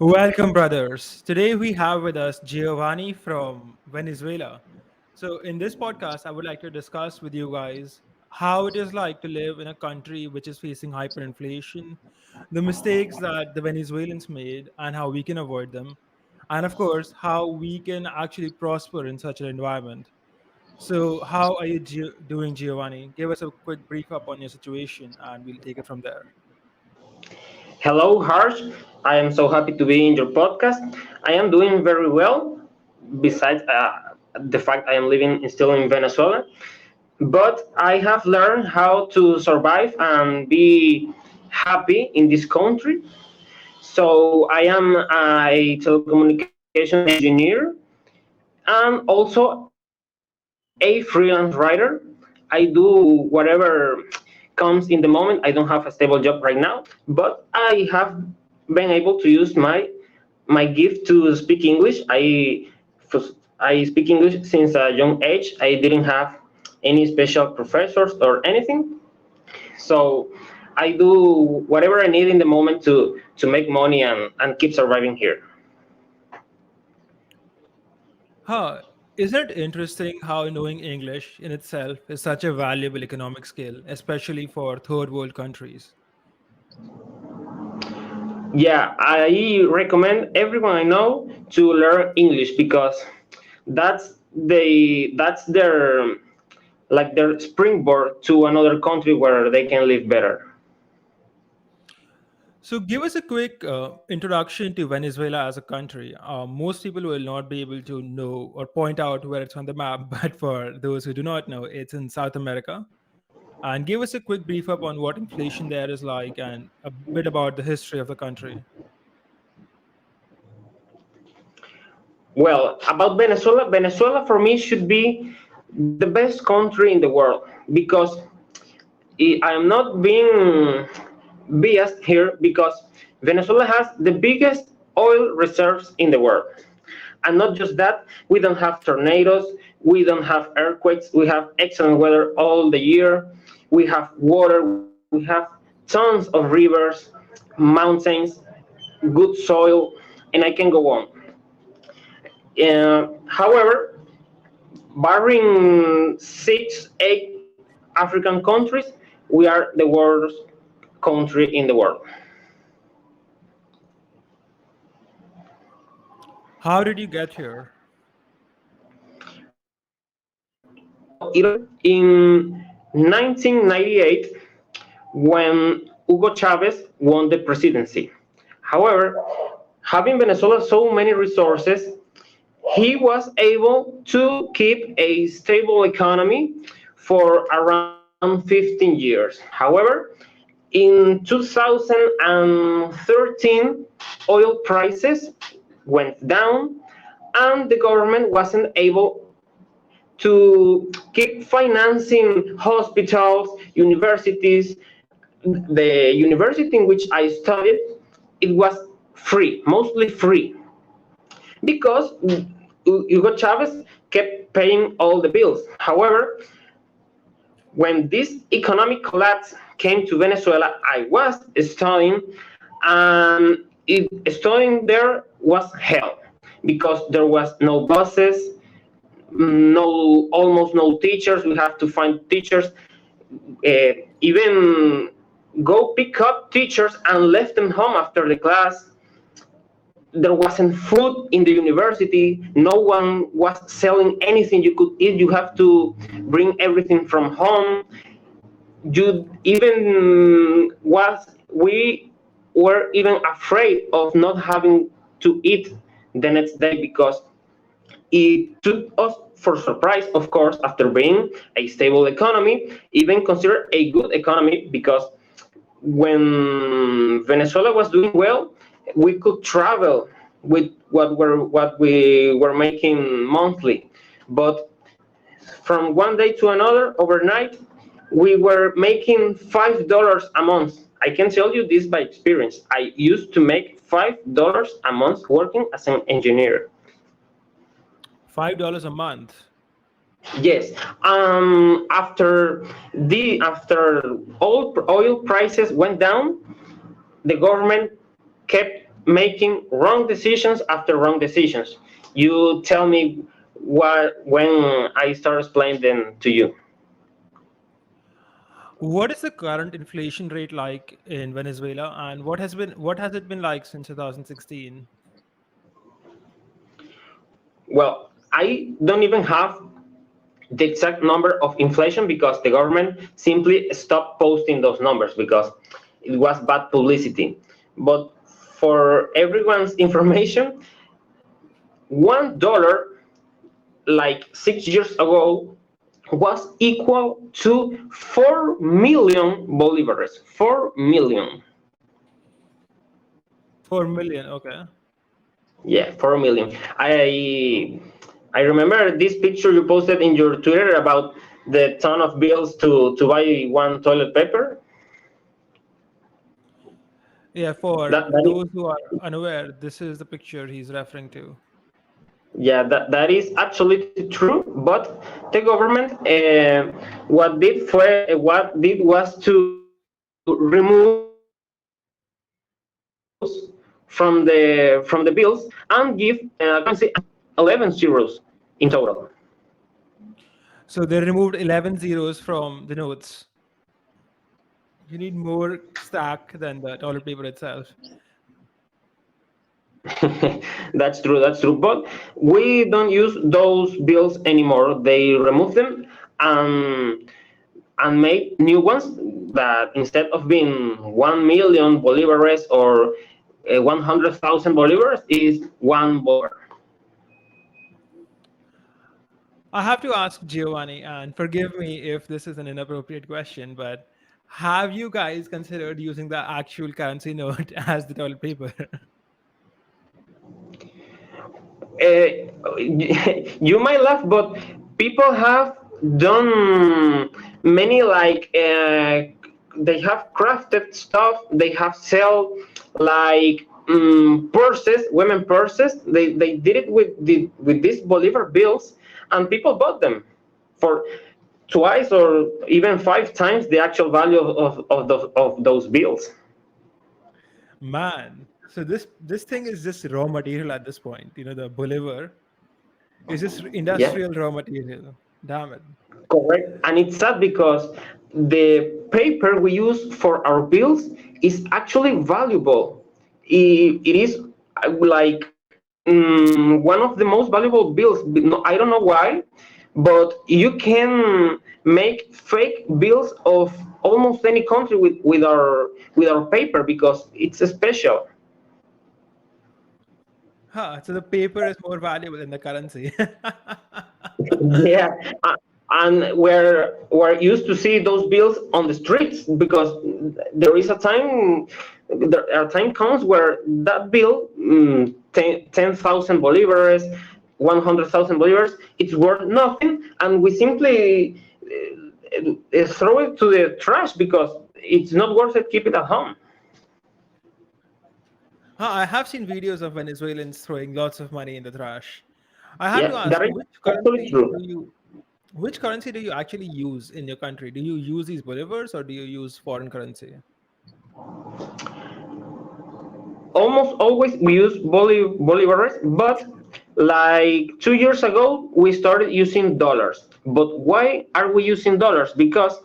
Welcome, brothers. Today we have with us Giovanni from Venezuela. So, in this podcast, I would like to discuss with you guys how it is like to live in a country which is facing hyperinflation, the mistakes that the Venezuelans made, and how we can avoid them, and of course, how we can actually prosper in such an environment. So, how are you doing, Giovanni? Give us a quick brief up on your situation, and we'll take it from there. Hello, Harsh. I am so happy to be in your podcast. I am doing very well, besides the fact I am living still in Venezuela. But I have learned how to survive and be happy in this country. So I am a telecommunications engineer and also a freelance writer. I do whatever comes in the moment. I don't have a stable job right now, but I have been able to use my gift to speak English. I speak English since a young age. I didn't have any special professors or anything, so I do whatever I need in the moment to make money and keep surviving here. Huh. Isn't it interesting how knowing English in itself is such a valuable economic skill, especially for third world countries? Yeah, I recommend everyone I know to learn English because that's their like their springboard to another country where they can live better. So, give us a quick introduction to Venezuela as a country. Most people will not be able to know or point out where it's on the map, but for those who do not know, it's in South America. And give us a quick brief up on what inflation there is like and a bit about the history of the country. Well, about Venezuela, Venezuela for me should be the best country in the world because I am not being biased here because Venezuela has the biggest oil reserves in the world. And not just that, we don't have tornadoes, we don't have earthquakes, we have excellent weather all the year, we have water, we have tons of rivers, mountains, good soil, and I can go on. However, barring six, eight African countries, we are the worst country in the world. How did you get here? Well, it in 1998 when Hugo Chavez won the presidency. However, having Venezuela so many resources, he was able to keep a stable economy for around 15 years. However, in 2013, oil prices went down and the government wasn't able to keep financing hospitals, universities. The university in which I studied, it was free, mostly free, because Hugo Chavez kept paying all the bills. However, when this economic collapse came to Venezuela, I was studying, and studying there was hell because there was no buses, no almost no teachers. We have to find teachers, even go pick up teachers and left them home after the class. There wasn't food in the university. No one was selling anything you could eat. You have to bring everything from home. You even was we were even afraid of not having to eat the next day because it took us for surprise, of course, after being a stable economy, even considered a good economy, because when Venezuela was doing well, we could travel with what we were making monthly. But from one day to another, overnight, we were making $5 a month. I can tell you this by experience. I used to make $5 a month working as an engineer. $5 a month. Yes. After all oil prices went down, the government kept making wrong decisions after wrong decisions. You tell me what when I start explaining them to you. What is the current inflation rate like in Venezuela, and what has it been like since 2016? Well, I don't even have the exact number of inflation because the government simply stopped posting those numbers because it was bad publicity. But for everyone's information, $1 like 6 years ago was equal to 4 million bolivares. 4 million. 4 million. Okay. Yeah, 4 million. I remember this picture you posted in your Twitter about the ton of bills to buy one toilet paper. Yeah, for That is, those who are unaware, this is the picture he's referring to. yeah, that is absolutely true. But the government, what did was to remove those zeros from the bills and give currency 11 zeros in total. So they removed 11 zeros from the notes. You need more stack than the toilet paper itself. That's true. That's true. But we don't use those bills anymore. They remove them and made new ones that instead of being 1 million bolivares or 100,000 bolivares is one bolivar. I have to ask Giovanni, and forgive me if this is an inappropriate question, but have you guys considered using the actual currency note as the toilet paper? You might laugh, but people have done many they have crafted stuff. They have sell like purses, women purses. They did it with these Bolivar bills, and people bought them for twice or even 5 times the actual value of those bills. Man, so this thing is just raw material at this point. You know, the Bolivar is just Yeah. industrial raw material. Damn it. Correct. And it's sad because the paper we use for our bills is actually valuable. It is one of the most valuable bills. I don't know why, but you can make fake bills of almost any country with our paper because it's special. Huh, so the paper is more valuable than the currency. Yeah, and we're used to see those bills on the streets because there is a time, there are time comes where that bill, 10,000 bolivares, 100,000 bolivares, it's worth nothing, and we simply throw it to the trash because it's not worth it. Keep it at home. Huh, I have seen videos of Venezuelans throwing lots of money in the trash. I have to Yeah, ask, that is actually true. which currency do you actually use in your country? Do you use these bolivars or do you use foreign currency? Almost always we use bolivares, but like 2 years ago we started using dollars. But why are we using dollars? Because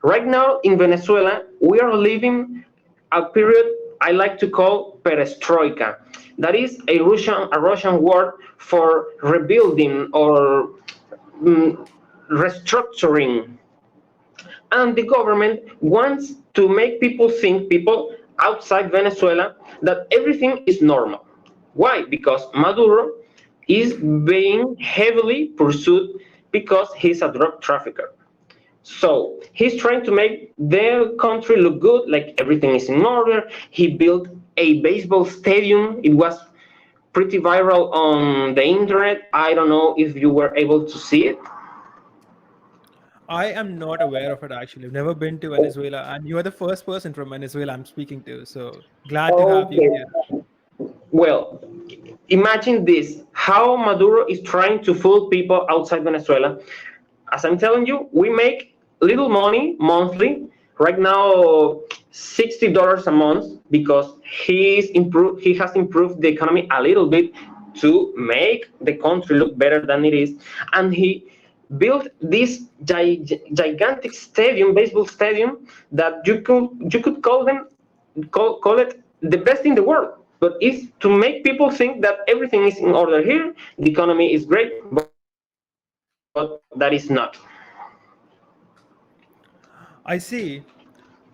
right now in Venezuela we are living a period I like to call perestroika. That is a Russian word for rebuilding or restructuring, and the government wants to make people outside Venezuela that everything is normal. Why? Because Maduro is being heavily pursued because he's a drug trafficker. So he's trying to make their country look good, like everything is in order. He built a baseball stadium. It was pretty viral on the internet. I don't know if you were able to see it. I am not aware of it actually. I've never been to Venezuela, and you are the first person from Venezuela I'm speaking to. So glad to have you Okay. here. Well, imagine this, how Maduro is trying to fool people outside Venezuela. As I'm telling you, we make little money monthly, right now $60 a month because he has improved the economy a little bit to make the country look better than it is, and he built this gigantic stadium, baseball stadium, that you could call it the best in the world. But it's to make people think that everything is in order here, the economy is great, but that is not. I see.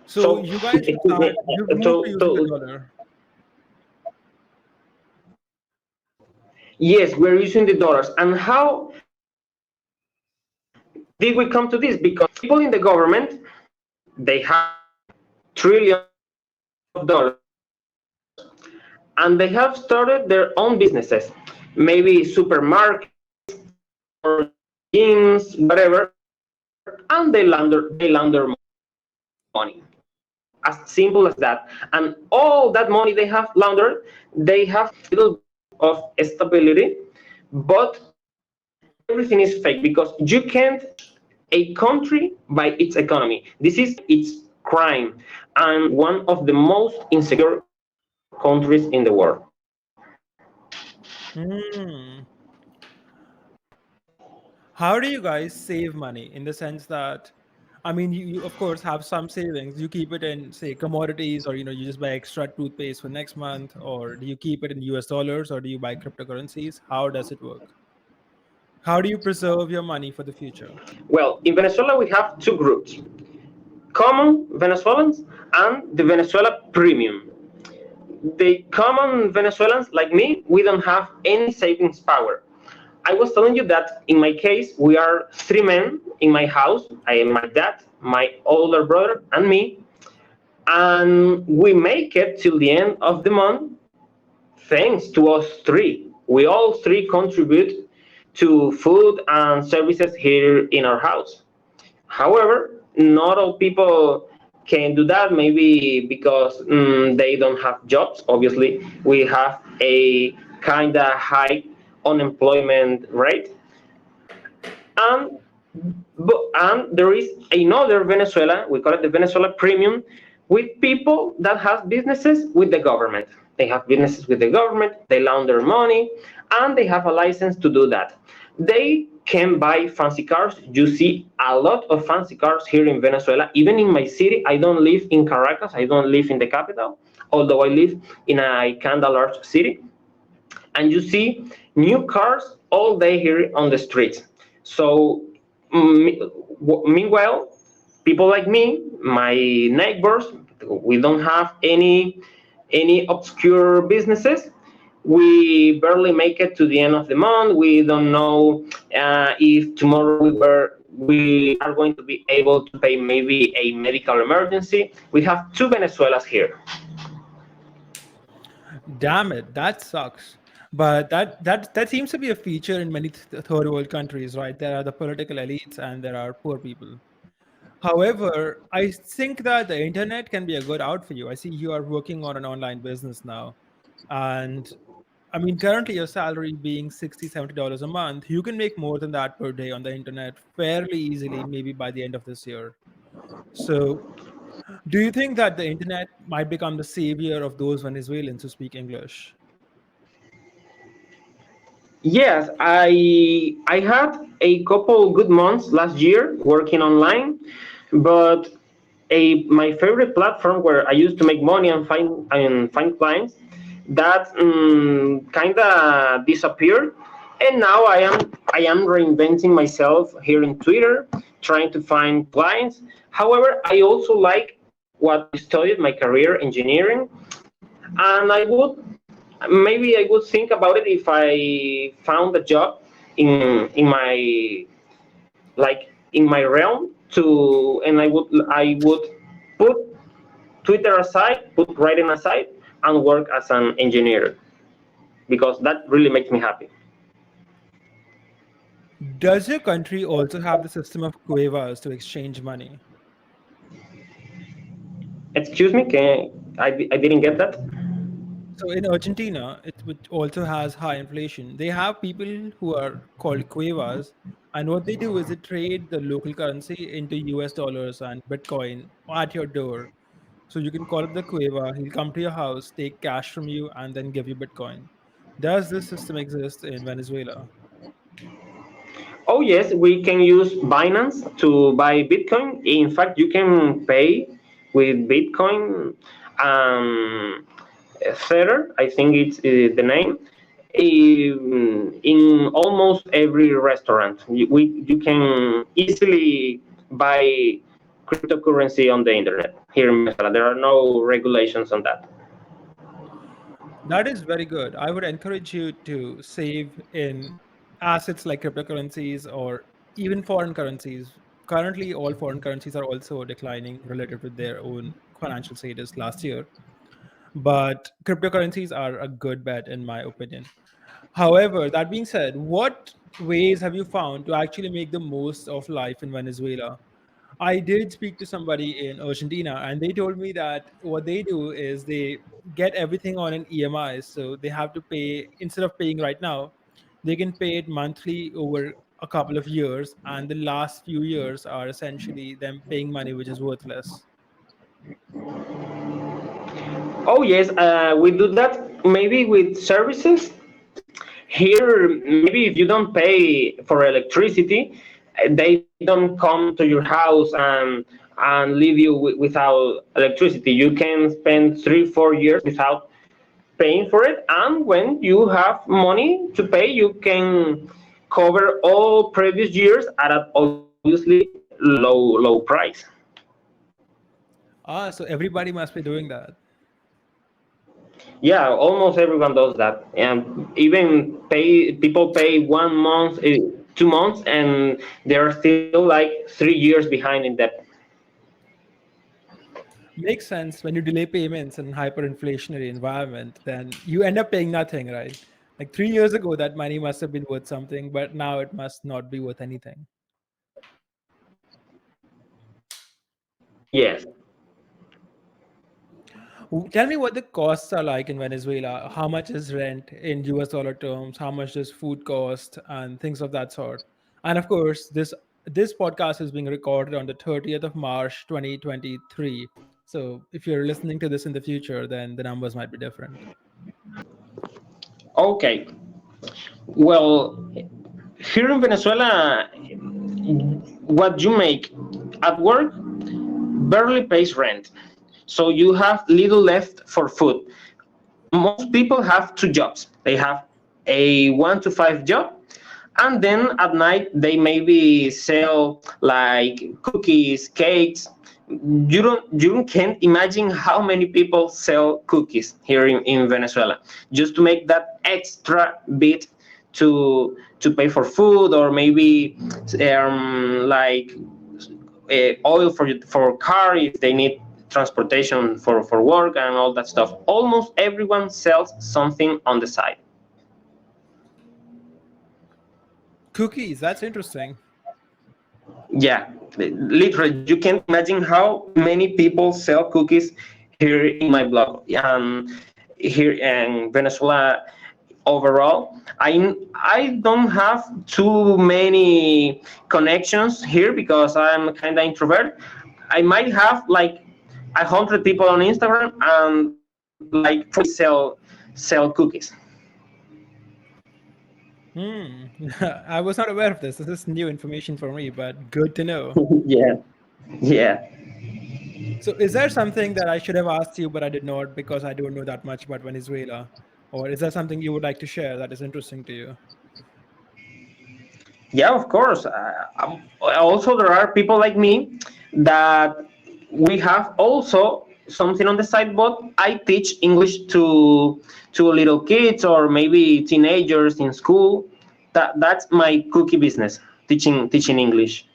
So So, you guys you've moved to using the dollar. yes, we're using the dollars. And how did we come to this? Because people in the government, they have trillions of dollars, and they have started their own businesses, maybe supermarkets or gyms, whatever, and they launder money. As simple as that. And all that money they have laundered, they have a little bit of stability, but everything is fake because you can't judge a country by its economy. This is its crime and one of the most insecure countries in the world. Hmm. How do you guys save money in the sense that, I mean, you of course have some savings. You keep it in, say, commodities, or you just buy extra toothpaste for next month, or do you keep it in US dollars, or do you buy cryptocurrencies? How does it work? How do you preserve your money for the future? Well, in Venezuela, we have two groups: common Venezuelans and the Venezuela premium. The common Venezuelans, like me, we don't have any savings power. I was telling you that in my case, we are three men in my house. I am my dad, my older brother, and me. And we make it till the end of the month thanks to us three. We all three contribute to food and services here in our house. However, not all people can do that, maybe because they don't have jobs. Obviously, we have a kind of high unemployment rate. And, and there is another Venezuela, we call it the Venezuela premium, with people that have businesses with the government. They have businesses with the government, they launder money, and they have a license to do that. They can buy fancy cars. You see a lot of fancy cars here in Venezuela. Even in my city, I don't live in Caracas, I don't live in the capital, although I live in a kind of large city. And you see new cars all day here on the streets. So, meanwhile, people like me, my neighbors, we don't have any obscure businesses. We barely make it to the end of the month. We don't know if tomorrow we are going to be able to pay maybe a medical emergency. We have two Venezuelas here. Damn it, that sucks. But that seems to be a feature in many third world countries, right? There are the political elites and there are poor people. However, I think that the internet can be a good out for you. I see you are working on an online business now. And I mean, currently your salary being $60, $70 a month, you can make more than that per day on the internet fairly easily, maybe by the end of this year. So, do you think that the internet might become the savior of those Venezuelans who speak English? Yes, I had a couple good months last year working online, but a my favorite platform where I used to make money and find clients, that kind of disappeared, and now I am reinventing myself here in Twitter, trying to find clients. However, I also like what I studied, my career, engineering, and maybe I would think about it if I found a job in my in my realm to, and I would put Twitter aside, put writing aside, and work as an engineer because that really makes me happy. Does your country also have the system of cuevas to exchange money? Excuse me, I didn't get that. So in Argentina, which also has high inflation, they have people who are called cuevas, And what they do is they trade the local currency into US dollars and Bitcoin at your door. So you can call up the Cueva, he'll come to your house, take cash from you, and then give you Bitcoin. Does this system exist in Venezuela? Oh yes, we can use Binance to buy Bitcoin. In fact, you can pay with Bitcoin. Tether, I think it's the name. In almost every restaurant, you can easily buy cryptocurrency on the internet here in Venezuela. There are no regulations on that. That is very good. I would encourage you to save in assets like cryptocurrencies or even foreign currencies. Currently, all foreign currencies are also declining relative to their own financial status last year. But cryptocurrencies are a good bet, in my opinion. However, that being said, what ways have you found to actually make the most of life in Venezuela? I did speak to somebody in Argentina, and they told me that what they do is they get everything on an EMI. So they have to pay, instead of paying right now, they can pay it monthly over a couple of years. And the last few years are essentially them paying money which is worthless. Oh yes, we do that maybe with services. Here, maybe if you don't pay for electricity, they don't come to your house and leave you without electricity. You can spend 3 4 years without paying for it, and when you have money to pay, you can cover all previous years at an obviously low price. Ah, so everybody must be doing that. Yeah, almost everyone does that, and even pay people pay 1 month, 2 months, and they're still like 3 years behind in debt. Makes sense. When you delay payments in hyperinflationary environment, then you end up paying nothing, right? Like 3 years ago, that money must have been worth something, but now it must not be worth anything. Yes. Tell me what the costs are like in Venezuela. How much is rent in US dollar terms? How much does food cost and things of that sort? And of course, this podcast is being recorded on the 30th of March 2023. So if you're listening to this in the future, then the numbers might be different. Okay. Well, here in Venezuela, what you make at work barely pays rent, so you have little left for food. Most people have two jobs. They have a 1 to 5 job, and then at night they maybe sell like cookies, cakes. You can't imagine how many people sell cookies here in Venezuela just to make that extra bit to pay for food, or maybe like oil for car if they need transportation for work and all that stuff. Almost everyone sells something on the side. Cookies, that's interesting. Yeah, literally, you can't imagine how many people sell cookies here in my blog. Here in Venezuela overall, I don't have too many connections here because I'm kind of introvert. I might have like 100 people on Instagram, and like 40 sell cookies. Hmm. I was not aware of this. This is new information for me, but good to know. Yeah, yeah. So, is there something that I should have asked you, but I did not because I don't know that much about Venezuela? Or is there something you would like to share that is interesting to you? Yeah, of course. Also, there are people like me that we have also something on the side, but I teach English to little kids or maybe teenagers in school. That's my cookie business, teaching English.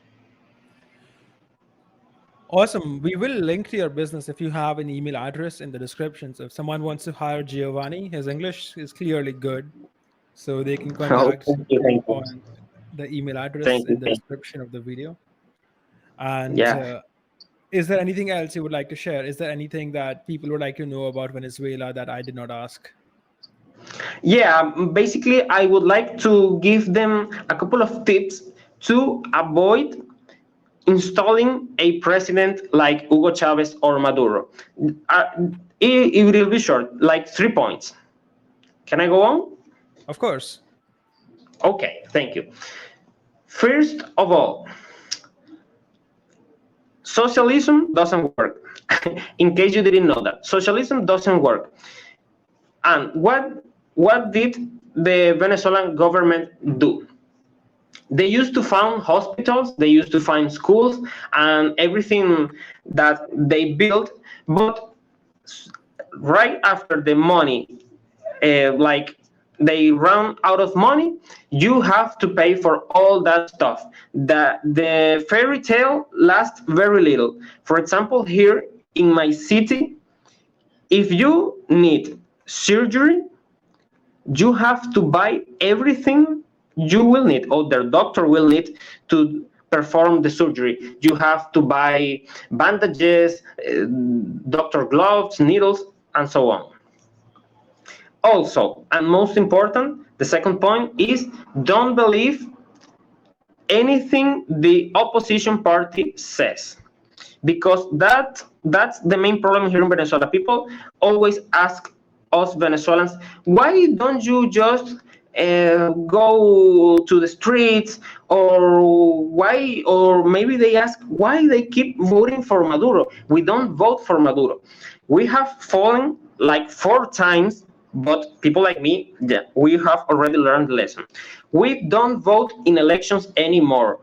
Awesome. We will link to your business if you have an email address in the description. So, if someone wants to hire Giovanni, his English is clearly good. So, they can Oh, contact thank you, you thank you, on the email address thank you, in the thank description of the video. And Yeah. is there anything else you would like to share? Is there anything that people would like to know about Venezuela that I did not ask? Yeah, basically, I would like to give them a couple of tips to avoid installing a president like Hugo Chavez or Maduro. Uh, it will be short, like 3 points. Can I go on? Of course. Okay, thank you. First of all, socialism doesn't work. In case you didn't know that, socialism doesn't work. And what did the Venezuelan government do? They used to found hospitals, they used to find schools, and everything that they built. But right after the money, like they run out of money, you have to pay for all that stuff. The fairy tale lasts very little. For example, here in my city, if you need surgery, you have to buy everything you will need, or the doctor will need to perform the surgery. You have to buy bandages, doctor gloves, needles, and so on. Also, and most important, the second point is don't believe anything the opposition party says, because that's the main problem here in Venezuela. People always ask us Venezuelans, why don't you just go to the streets, or why, or maybe they ask why they keep voting for Maduro. We don't vote for Maduro. We have fallen like 4 times, but people like me, yeah, we have already learned the lesson. We don't vote in elections anymore.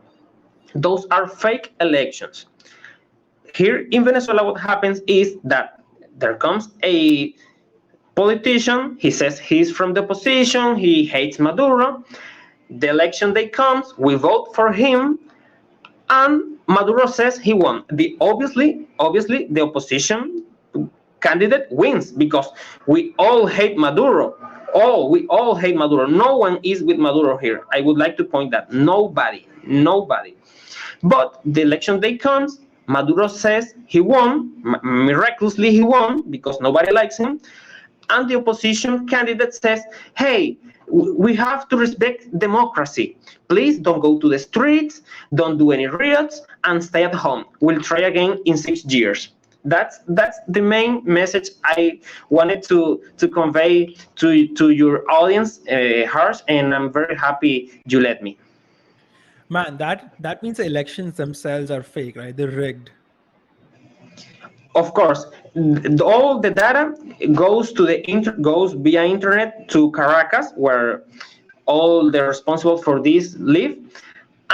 Those are fake elections. Here in Venezuela, what happens is that there comes a politician. He says he's from the opposition, he hates Maduro. The election day comes, we vote for him, and Maduro says he won. Obviously, the opposition candidate wins, because we all hate Maduro. We all hate Maduro. No one is with Maduro here. I would like to point that nobody. But the election day comes, Maduro says he won, miraculously he won, because nobody likes him, and the opposition candidate says, hey, we have to respect democracy. Please don't go to the streets, don't do any riots, and stay at home. We'll try again in 6 years. That's the main message I wanted to convey to your audience, Harsh, and I'm very happy you let me. Man, that means the elections themselves are fake, right? They're rigged. Of course, all the data goes via internet to Caracas, where all the responsible for this live.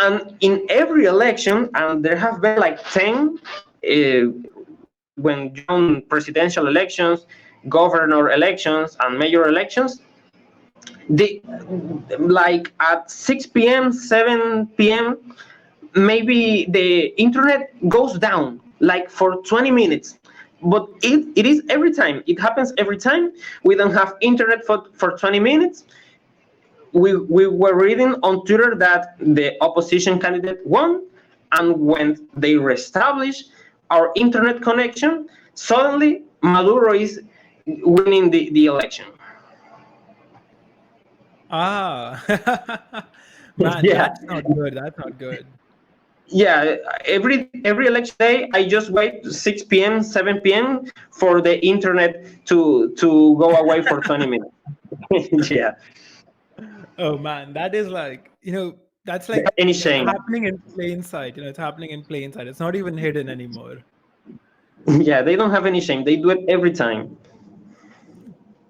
And in every election, and there have been like 10, when John presidential elections, governor elections, and mayor elections, the like at 6 p.m., 7 p.m., maybe the internet goes down like for 20 minutes. But it is every time. It happens every time. We don't have internet for 20 minutes. We were reading on Twitter that the opposition candidate won, and when they reestablish our internet connection, suddenly Maduro is winning the election. Ah, man, Yeah, that's not good. That's not good. yeah. Every election day, I just wait 6 p.m., 7 p.m. for the internet to go away for 20 minutes. Yeah, Oh man, that is like, that's like any shame. happening in plain sight. It's happening in plain sight. It's not even hidden anymore. Yeah, they don't have any shame. They do it every time.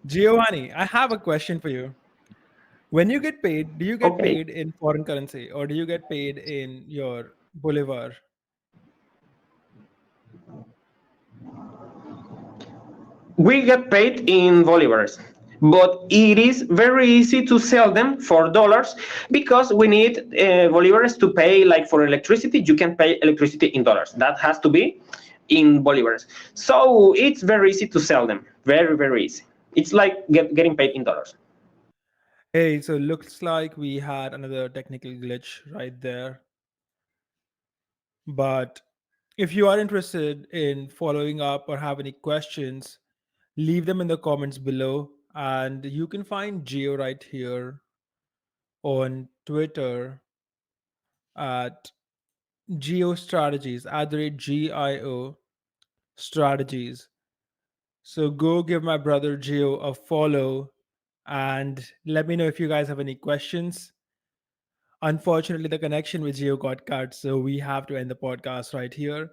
Giovanni, I have a question for you. When you get paid, do you get Okay. paid in foreign currency or do you get paid in your bolivar? We get paid in bolivars, but it is very easy to sell them for dollars, because we need bolivars to pay, like for electricity. You can pay electricity in dollars. That has to be in bolivars. So it's very easy to sell them. Very, very easy. It's like getting paid in dollars. Hey, so looks like we had another technical glitch right there. But if you are interested in following up or have any questions, leave them in the comments below. And you can find Geo right here on Twitter. at Geo Strategies, at the rate GIO Strategies. So go give my brother Geo a follow and let me know if you guys have any questions. Unfortunately, the connection with Geo got cut, so we have to end the podcast right here.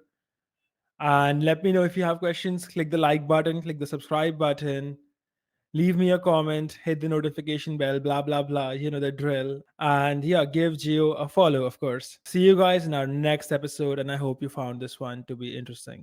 And let me know if you have questions. Click the like button, click the subscribe button, leave me a comment, hit the notification bell, blah, blah, blah. You know the drill. And yeah, give Geo a follow, of course. See you guys in our next episode. And I hope you found this one to be interesting.